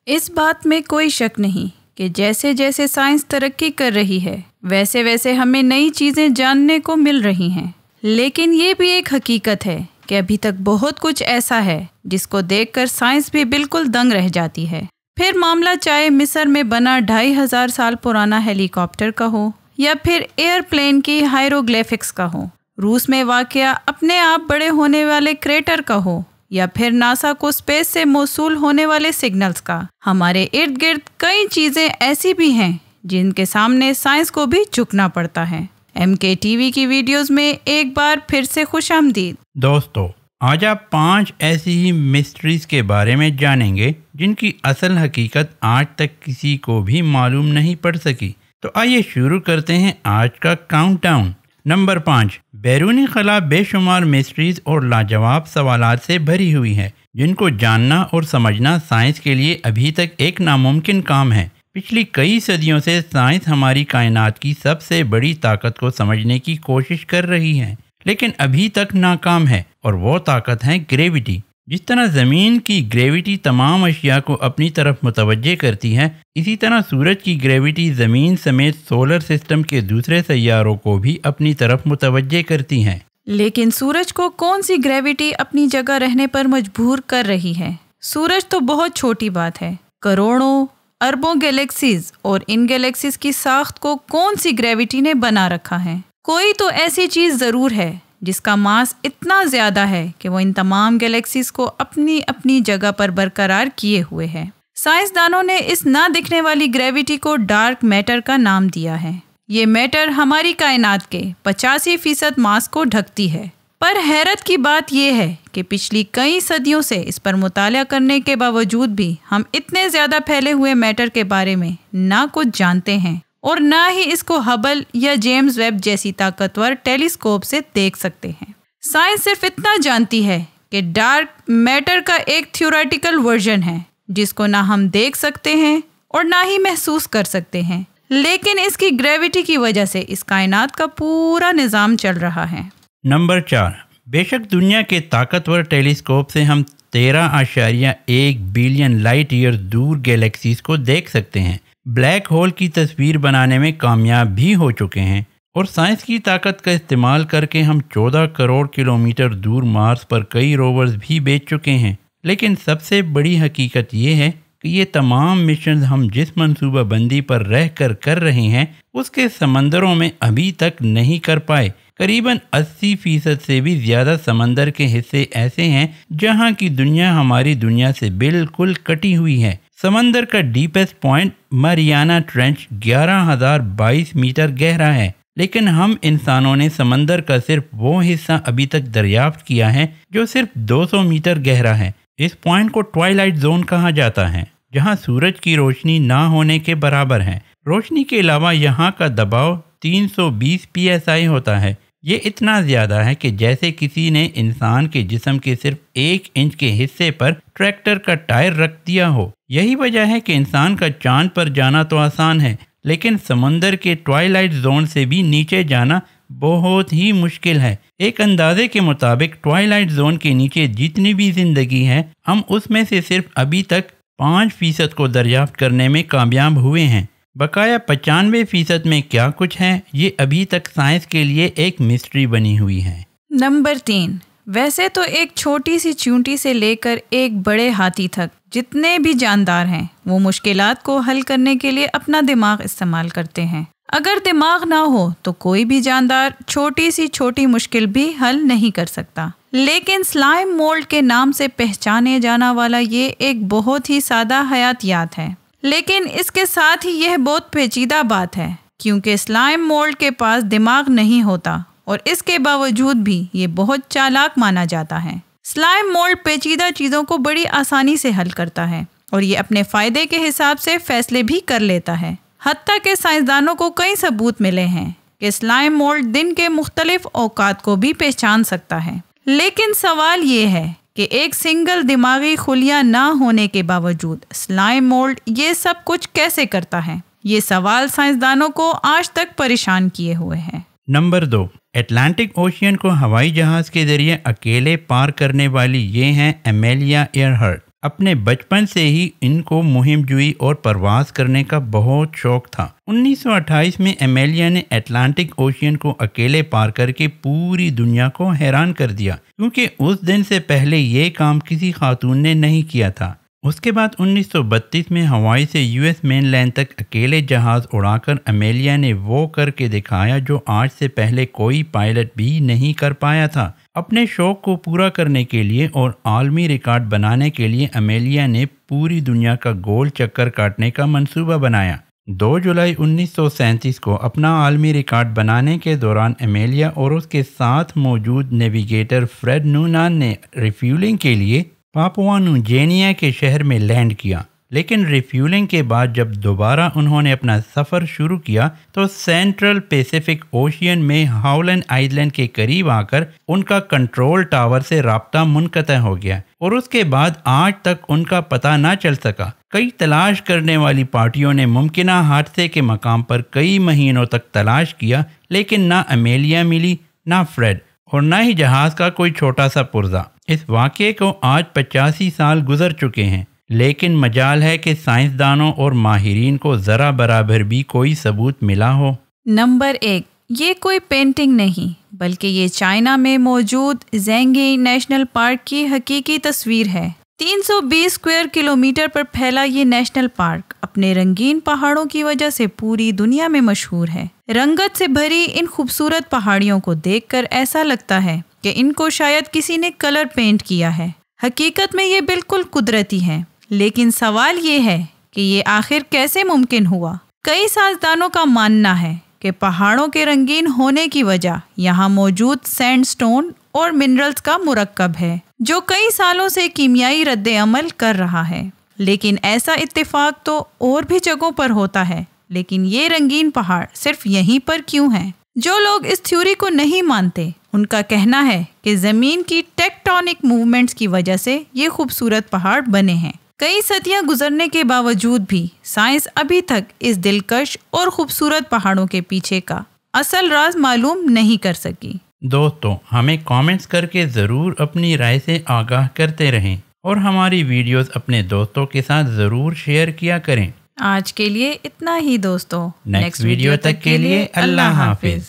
اس بات میں کوئی شک نہیں کہ جیسے جیسے سائنس ترقی کر رہی ہے ویسے ویسے ہمیں نئی چیزیں جاننے کو مل رہی ہیں، لیکن یہ بھی ایک حقیقت ہے کہ ابھی تک بہت کچھ ایسا ہے جس کو دیکھ کر سائنس بھی بالکل دنگ رہ جاتی ہے۔ پھر معاملہ چاہے مصر میں بنا 2500 سال پرانا ہیلی کاپٹر کا ہو یا پھر ایئر پلین کی ہائیروگلیفکس کا ہو، روس میں واقع اپنے آپ بڑے ہونے والے کریٹر کا ہو یا پھر ناسا کو اسپیس سے موصول ہونے والے سگنلز کا، ہمارے ارد گرد کئی چیزیں ایسی بھی ہیں جن کے سامنے سائنس کو بھی جھکنا پڑتا ہے۔ ایم کے ٹی وی کی ویڈیوز میں ایک بار پھر سے خوش آمدید۔ دوستو، آج آپ 5 ایسی ہی مسٹریز کے بارے میں جانیں گے جن کی اصل حقیقت آج تک کسی کو بھی معلوم نہیں پڑ سکی۔ تو آئیے شروع کرتے ہیں آج کا کاؤنٹ ڈاؤن۔ نمبر 5، بیرونی خلا بے شمار مسٹریز اور لاجواب سوالات سے بھری ہوئی ہے جن کو جاننا اور سمجھنا سائنس کے لیے ابھی تک ایک ناممکن کام ہے۔ پچھلی کئی صدیوں سے سائنس ہماری کائنات کی سب سے بڑی طاقت کو سمجھنے کی کوشش کر رہی ہے، لیکن ابھی تک ناکام ہے، اور وہ طاقت ہے گریوٹی۔ جس طرح زمین کی گریوٹی تمام اشیاء کو اپنی طرف متوجہ کرتی ہے، اسی طرح سورج کی گریوٹی زمین سمیت سولر سسٹم کے دوسرے سیاروں کو بھی اپنی طرف متوجہ کرتی ہے۔ لیکن سورج کو کون سی گریوٹی اپنی جگہ رہنے پر مجبور کر رہی ہے؟ سورج تو بہت چھوٹی بات ہے، کروڑوں اربوں گیلیکسیز، اور ان گیلیکسیز کی ساخت کو کون سی گریوٹی نے بنا رکھا ہے؟ کوئی تو ایسی چیز ضرور ہے جس کا ماس اتنا زیادہ ہے کہ وہ ان تمام گیلیکسیز کو اپنی اپنی جگہ پر برقرار کیے ہوئے ہے۔ سائنسدانوں نے اس نہ دکھنے والی گریوٹی کو ڈارک میٹر کا نام دیا ہے۔ یہ میٹر ہماری کائنات کے 85% ماس کو ڈھکتی ہے، پر حیرت کی بات یہ ہے کہ پچھلی کئی صدیوں سے اس پر مطالعہ کرنے کے باوجود بھی ہم اتنے زیادہ پھیلے ہوئے میٹر کے بارے میں نہ کچھ جانتے ہیں اور نہ ہی اس کو ہبل یا جیمز ویب جیسی طاقتور ٹیلیسکوپ سے دیکھ سکتے ہیں۔ سائنس صرف اتنا جانتی ہے کہ ڈارک میٹر کا ایک تھیوریٹیکل ورژن ہے جس کو نہ ہم دیکھ سکتے ہیں اور نہ ہی محسوس کر سکتے ہیں، لیکن اس کی گریوٹی کی وجہ سے اس کائنات کا پورا نظام چل رہا ہے۔ نمبر 4، بے شک دنیا کے طاقتور ٹیلیسکوپ سے ہم 13.1 بلین لائٹ ایئر دور گیلیکسیز کو دیکھ سکتے ہیں، بلیک ہول کی تصویر بنانے میں کامیاب بھی ہو چکے ہیں، اور سائنس کی طاقت کا استعمال کر کے ہم 14 کروڑ کلومیٹر دور مارس پر کئی روورز بھی بھیج چکے ہیں۔ لیکن سب سے بڑی حقیقت یہ ہے کہ یہ تمام مشنز ہم جس منصوبہ بندی پر رہ کر رہے ہیں اس کے سمندروں میں ابھی تک نہیں کر پائے۔ قریباً 80% سے بھی زیادہ سمندر کے حصے ایسے ہیں جہاں کی دنیا ہماری دنیا سے بالکل کٹی ہوئی ہے۔ سمندر کا ڈیپسٹ پوائنٹ ماریانا ٹرنچ 11,022 میٹر گہرا ہے، لیکن ہم انسانوں نے سمندر کا صرف وہ حصہ ابھی تک دریافت کیا ہے جو صرف 200 میٹر گہرا ہے۔ اس پوائنٹ کو ٹوائلائٹ زون کہا جاتا ہے، جہاں سورج کی روشنی نہ ہونے کے برابر ہے۔ روشنی کے علاوہ یہاں کا دباؤ 320 PSI ہوتا ہے۔ یہ اتنا زیادہ ہے کہ جیسے کسی نے انسان کے جسم کے صرف 1 انچ کے حصے پر ٹریکٹر کا ٹائر رکھ دیا ہو۔ یہی وجہ ہے کہ انسان کا چاند پر جانا تو آسان ہے، لیکن سمندر کے ٹوائلائٹ زون سے بھی نیچے جانا بہت ہی مشکل ہے۔ ایک اندازے کے مطابق ٹوائلائٹ زون کے نیچے جتنی بھی زندگی ہے، ہم اس میں سے صرف ابھی تک 5% کو دریافت کرنے میں کامیاب ہوئے ہیں۔ بقایا 95% میں کیا کچھ ہے، یہ ابھی تک سائنس کے لیے ایک مسٹری بنی ہوئی ہے۔ نمبر 3، ویسے تو ایک چھوٹی سی چیونٹی سے لے کر ایک بڑے ہاتھی تک جتنے بھی جاندار ہیں وہ مشکلات کو حل کرنے کے لیے اپنا دماغ استعمال کرتے ہیں۔ اگر دماغ نہ ہو تو کوئی بھی جاندار چھوٹی مشکل بھی حل نہیں کر سکتا، لیکن سلائم مولڈ کے نام سے پہچانے جانا والا یہ ایک بہت ہی سادہ حیاتیات ہے، لیکن اس کے ساتھ ہی یہ بہت پیچیدہ بات ہے، کیونکہ سلائم مولڈ کے پاس دماغ نہیں ہوتا اور اس کے باوجود بھی یہ بہت چالاک مانا جاتا ہے۔ سلائم مولڈ پیچیدہ چیزوں کو بڑی آسانی سے حل کرتا ہے اور یہ اپنے فائدے کے حساب سے فیصلے بھی کر لیتا ہے۔ حتیٰ کہ سائنسدانوں کو کئی ثبوت ملے ہیں کہ سلائم مولڈ دن کے مختلف اوقات کو بھی پہچان سکتا ہے، لیکن سوال یہ ہے کہ ایک سنگل دماغی خلیہ نہ ہونے کے باوجود سلائم مولڈ یہ سب کچھ کیسے کرتا ہے؟ یہ سوال سائنسدانوں کو آج تک پریشان کیے ہوئے ہیں۔ نمبر 2، اٹلانٹک اوشین کو ہوائی جہاز کے ذریعے اکیلے پار کرنے والی یہ ہیں ایمیلیا ایئرہرٹ۔ اپنے بچپن سے ہی ان کو مہم جوئی اور پرواز کرنے کا بہت شوق تھا۔ 1928 میں ایمیلیا نے اٹلانٹک اوشین کو اکیلے پار کر کے پوری دنیا کو حیران کر دیا، کیونکہ اس دن سے پہلے یہ کام کسی خاتون نے نہیں کیا تھا۔ اس کے بعد 1932 میں ہوائی سے US مین لینڈ تک اکیلے جہاز اڑا کر ایمیلیا نے وہ کر کے دکھایا جو آج سے پہلے کوئی پائلٹ بھی نہیں کر پایا تھا۔ اپنے شوق کو پورا کرنے کے لیے اور عالمی ریکارڈ بنانے کے لیے ایمیلیا نے پوری دنیا کا گول چکر کاٹنے کا منصوبہ بنایا۔ 2 جولائی 1937 کو اپنا عالمی ریکارڈ بنانے کے دوران ایمیلیا اور اس کے ساتھ موجود نیویگیٹر فریڈ نونان نے ریفیولنگ کے لیے پاپوا نیو گینیا کے شہر میں لینڈ کیا، لیکن ریفیولنگ کے بعد جب دوبارہ انہوں نے اپنا سفر شروع کیا تو سینٹرل پیسیفک اوشین میں ہاولینڈ آئی لینڈ کے قریب آ کر ان کا کنٹرول ٹاور سے رابطہ منقطع ہو گیا اور اس کے بعد آج تک ان کا پتہ نہ چل سکا۔ کئی تلاش کرنے والی پارٹیوں نے ممکنہ حادثے کے مقام پر کئی مہینوں تک تلاش کیا، لیکن نہ ایمیلیا ملی، نہ فریڈ، اور نہ ہی جہاز کا کوئی چھوٹا سا پرزہ۔ اس واقعے کو آج 85 سال گزر چکے ہیں، لیکن مجال ہے کہ سائنسدانوں اور ماہرین کو ذرا برابر بھی کوئی ثبوت ملا ہو۔ نمبر 1، یہ کوئی پینٹنگ نہیں بلکہ یہ چائنا میں موجود زینگی نیشنل پارک کی حقیقی تصویر ہے۔ 320 اسکوائر کلومیٹر پر پھیلا یہ نیشنل پارک اپنے رنگین پہاڑوں کی وجہ سے پوری دنیا میں مشہور ہے۔ رنگت سے بھری ان خوبصورت پہاڑیوں کو دیکھ کر ایسا لگتا ہے کہ ان کو شاید کسی نے کلر پینٹ کیا ہے۔ حقیقت میں یہ بالکل قدرتی ہے، لیکن سوال یہ ہے کہ یہ آخر کیسے ممکن ہوا؟ کئی سائنسدانوں کا ماننا ہے کہ پہاڑوں کے رنگین ہونے کی وجہ یہاں موجود سینڈ سٹون اور منرلز کا مرکب ہے، جو کئی سالوں سے کیمیائی رد عمل کر رہا ہے۔ لیکن ایسا اتفاق تو اور بھی جگہوں پر ہوتا ہے، لیکن یہ رنگین پہاڑ صرف یہیں پر کیوں ہیں؟ جو لوگ اس تھیوری کو نہیں مانتے ان کا کہنا ہے کہ زمین کی ٹیکٹونک موومنٹس کی وجہ سے یہ خوبصورت پہاڑ بنے ہیں۔ کئی صدیاں گزرنے کے باوجود بھی سائنس ابھی تک اس دلکش اور خوبصورت پہاڑوں کے پیچھے کا اصل راز معلوم نہیں کر سکی۔ دوستو، ہمیں کامنٹس کر کے ضرور اپنی رائے سے آگاہ کرتے رہیں اور ہماری ویڈیوز اپنے دوستوں کے ساتھ ضرور شیئر کیا کریں۔ آج کے لیے اتنا ہی دوستو، نیکسٹ ویڈیو تک کے لیے اللہ حافظ۔